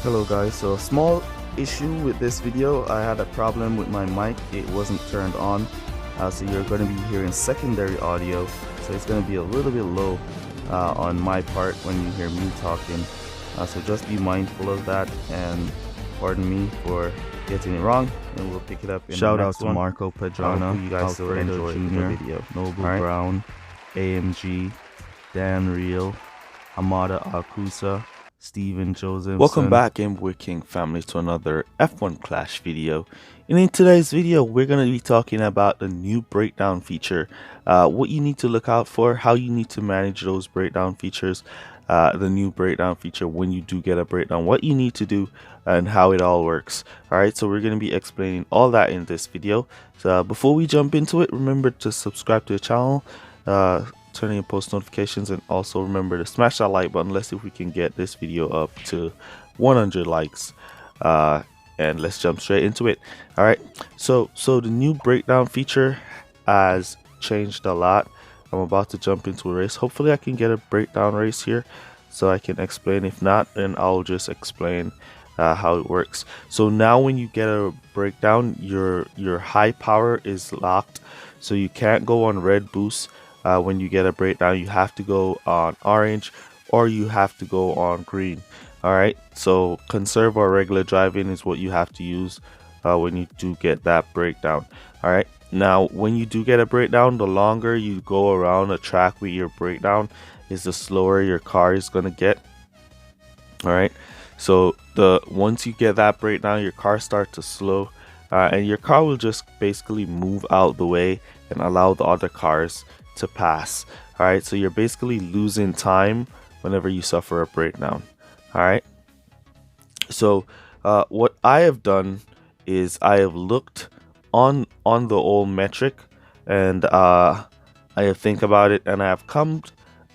Hello guys, so a small issue with this video. I had a problem with my mic, it wasn't turned on, so you're going to be hearing secondary audio, so it's going to be a little bit low on my part when you hear me talking, so just be mindful of that and pardon me for getting it wrong, and we'll pick it up in Shout the out next to one. Marco Pedrana, You guys still enjoy the video. Noble All right. Brown, AMG, Dan Real, Hamada Akusa, Steven Joseph. Welcome back, Gameboy King family, to another F1 Clash video. And in today's video, we're going to be talking about the new breakdown feature, what you need to look out for, how you need to manage those breakdown features, the new breakdown feature when you do get a breakdown, what you need to do, and how it all works. Alright, so we're going to be explaining all that in this video. So before we jump into it, remember to subscribe to the channel, turn on post notifications, and also remember to smash that like button. Let's see if we can get this video up to 100 likes, and let's jump straight into it. All right, so the new breakdown feature has changed a lot. I'm about to jump into a race. Hopefully I can get a breakdown race here so I can explain. If not, then I'll just explain how it works. So now when you get a breakdown, your high power is locked, so you can't go on red boost. When you get a breakdown, you have to go on orange or you have to go on green. All right, so conserve or regular driving is what you have to use when you do get that breakdown. All right, now when you do get a breakdown, the longer you go around a track with your breakdown is the slower your car is gonna get. All right, so once you get that breakdown, your car starts to slow, and your car will just basically move out the way and allow the other cars to pass. All right, so you're basically losing time whenever you suffer a breakdown. All right, so what I have done is I have looked on the old metric, and I have think about it, and I have come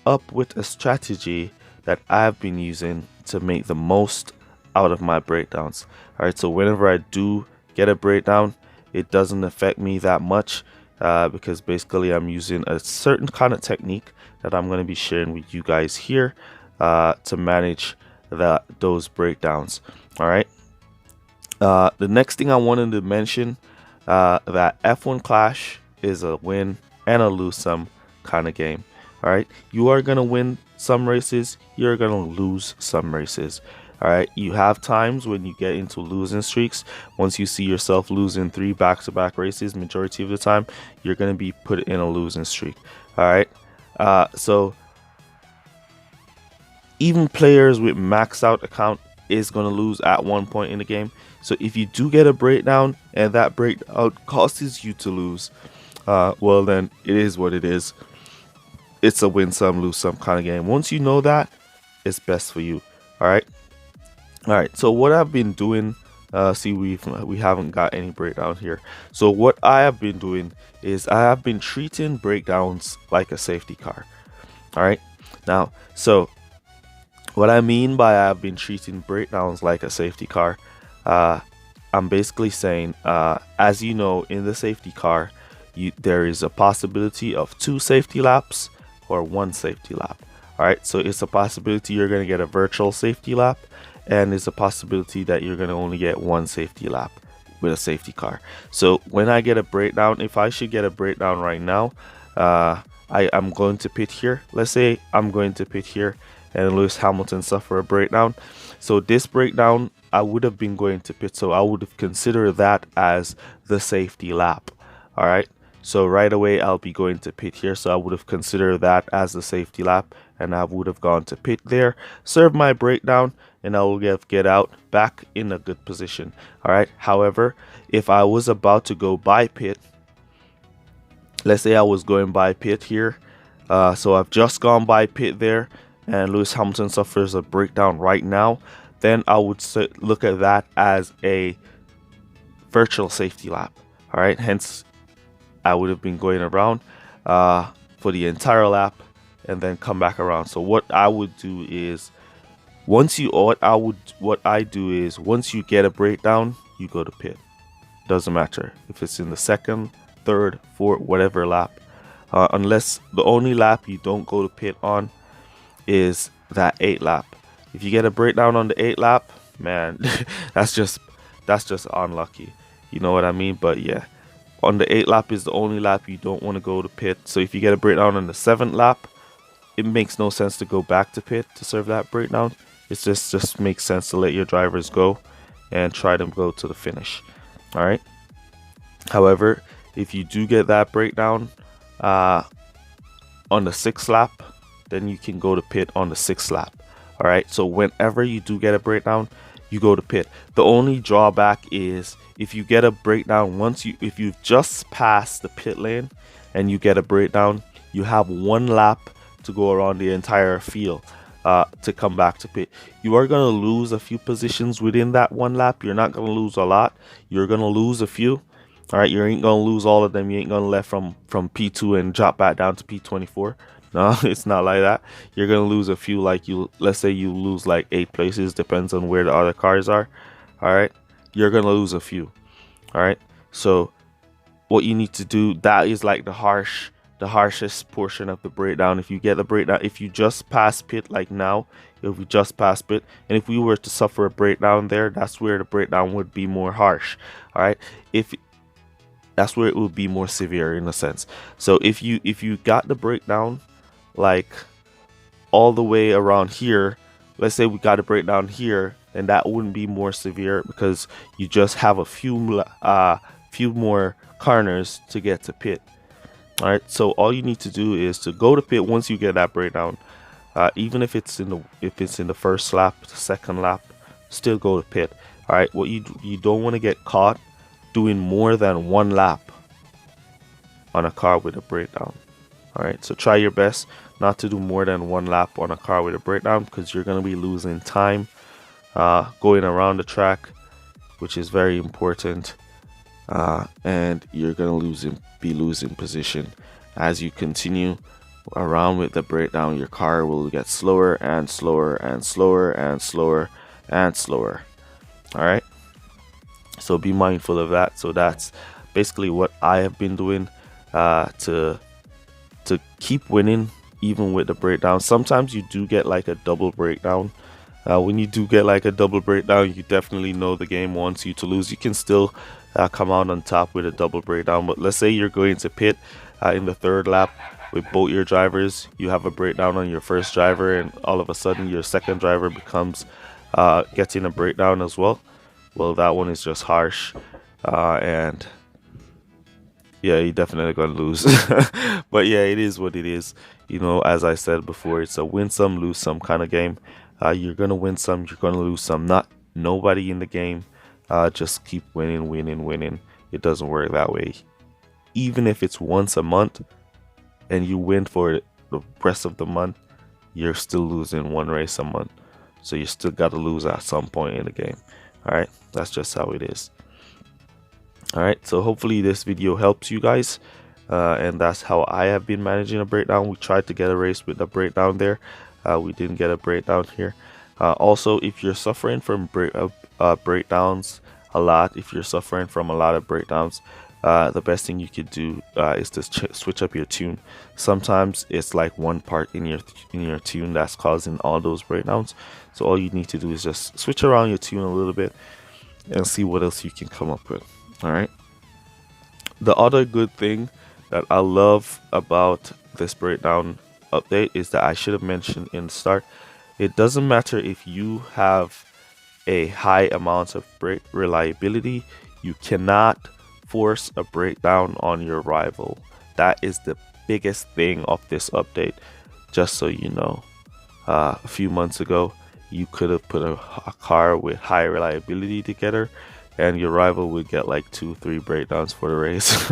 up with a strategy that I've been using to make the most out of my breakdowns. All right, so whenever I do get a breakdown, it doesn't affect me that much, because basically I'm using a certain kind of technique that I'm going to be sharing with you guys here to manage those breakdowns. All right, the next thing I wanted to mention, that F1 Clash is a win and a lose some kind of game. All right, you are going to win some races, you're going to lose some races. All right, you have times when you get into losing streaks. Once you see yourself losing 3 back-to-back races, majority of the time you're going to be put in a losing streak. All right, so even players with maxed out account is going to lose at one point in the game. So if you do get a breakdown and that breakdown causes you to lose, well, then it is what it is. It's a win some lose some kind of game. Once you know that, it's best for you. All right. All right, so what I've been doing, see, we haven't got any breakdown here. So what I have been doing is I have been treating breakdowns like a safety car. All right, now, so what I mean by I've been treating breakdowns like a safety car, I'm basically saying, as you know, in the safety car, there is a possibility of 2 safety laps or 1 safety lap. All right, so it's a possibility you're going to get a virtual safety lap, and it's a possibility that you're going to only get 1 safety lap with a safety car. So when I get a breakdown, if I should get a breakdown right now, I'm going to pit here. Let's say I'm going to pit here and Lewis Hamilton suffer a breakdown. So this breakdown, I would have been going to pit, so I would have considered that as the safety lap. All right, so right away I'll be going to pit here, so I would have considered that as the safety lap, and I would have gone to pit there, serve my breakdown, and I will get out back in a good position. All right, however, if I was about to go by pit, let's say I was going by pit here, so I've just gone by pit there and Lewis Hamilton suffers a breakdown right now, then I would look at that as a virtual safety lap. All right, hence I would have been going around for the entire lap and then come back around. So what I would do is, once you get a breakdown, you go to pit. Doesn't matter if it's in the 2nd, 3rd, 4th, whatever lap, unless the only lap you don't go to pit on is that 8th lap. If you get a breakdown on the 8th lap, man, that's just unlucky. You know what I mean? But yeah, on the 8th lap is the only lap you don't want to go to pit. So if you get a breakdown on the 7th lap, it makes no sense to go back to pit to serve that breakdown. It just makes sense to let your drivers go and try to go to the finish. All right. However, if you do get that breakdown on the 6th lap, then you can go to pit on the 6th lap. All right. So whenever you do get a breakdown, you go to pit. The only drawback is if you get a breakdown if you've just passed the pit lane and you get a breakdown, you have 1 lap to go around the entire field to come back to pit. You are going to lose a few positions within that 1 lap. You're not going to lose a lot. You're going to lose a few. All right, you ain't going to lose all of them. You ain't going to left from P2 and drop back down to P24. No, it's not like that. You're going to lose a few, like let's say you lose like 8 places, depends on where the other cars are. All right, you're going to lose a few. All right, so what you need to do, that is like the harshest portion of the breakdown. If you get the breakdown, if you just pass pit like now, if we just pass pit, and if we were to suffer a breakdown there, that's where the breakdown would be more harsh. All right, that's where it would be more severe in a sense. So if you got the breakdown like all the way around here, let's say we got a breakdown here, and that wouldn't be more severe because you just have a few more corners to get to pit. All right, so all you need to do is to go to pit once you get that breakdown. Even if it's in the 1st lap, the 2nd lap, still go to pit. All right, what you don't want to get caught doing more than 1 lap on a car with a breakdown. All right, so try your best not to do more than 1 lap on a car with a breakdown, because you're going to be losing time going around the track, which is very important, and you're going to be losing position as you continue around with the breakdown. Your car will get slower and slower and slower and slower and slower. All right, so be mindful of that. So that's basically what I have been doing to keep winning even with the breakdown. Sometimes you do get like a double breakdown. When you do get like a double breakdown, you definitely know the game wants you to lose. You can still come out on top with a double breakdown, but let's say you're going to pit in the 3rd lap with both your drivers. You have a breakdown on your 1st driver, and all of a sudden your 2nd driver becomes getting a breakdown as well. Well, that one is just harsh, and yeah, you're definitely gonna lose. But yeah, it is what it is. You know, as I said before, it's a win some, lose some kind of game. You're gonna win some, you're gonna lose some. Nobody in the game just keep winning. It doesn't work that way. Even if it's once a month and you win for the rest of the month, you're still losing 1 race a month. So you still got to lose at some point in the game. All right, that's just how it is. All right, so hopefully this video helps you guys, and that's how I have been managing a breakdown. We tried to get a race with a breakdown there. We didn't get a breakdown here. Also, if you're suffering from breakdowns a lot, if you're suffering from a lot of breakdowns, the best thing you could do is to switch up your tune. Sometimes it's like one part in your tune that's causing all those breakdowns. So all you need to do is just switch around your tune a little bit and see what else you can come up with. All right. The other good thing that I love about this breakdown update is that I should have mentioned in the start. It doesn't matter if you have a high amount of brake reliability, you cannot force a breakdown on your rival. That is the biggest thing of this update. Just so you know, a few months ago you could have put a car with high reliability together and your rival would get like 2-3 breakdowns for the race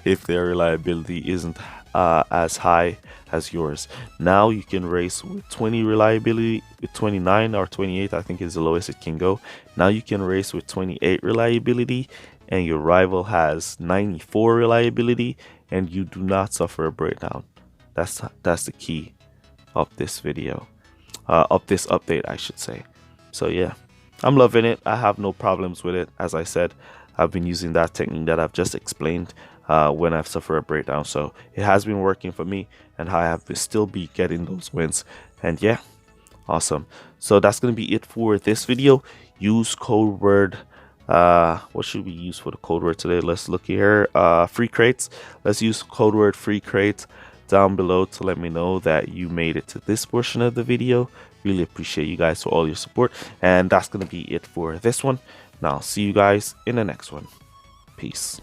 if their reliability isn't as high as yours. Now you can race with 20 reliability, with 29 or 28 I think is the lowest it can go. Now you can race with 28 reliability and your rival has 94 reliability and you do not suffer a breakdown. That's the key of this video, of this update I should say. So yeah, I'm loving it. I have no problems with it. As I said, I've been using that technique that I've just explained when I've suffered a breakdown. So it has been working for me and I have to still be getting those wins. And yeah, Awesome. So that's going to be it for this video. Use code word. What should we use for the code word today? Let's look here. Free crates. Let's use code word free crates down below to let me know that you made it to this portion of the video. Really appreciate you guys for all your support. And that's going to be it for this one. Now, I'll see you guys in the next one. Peace.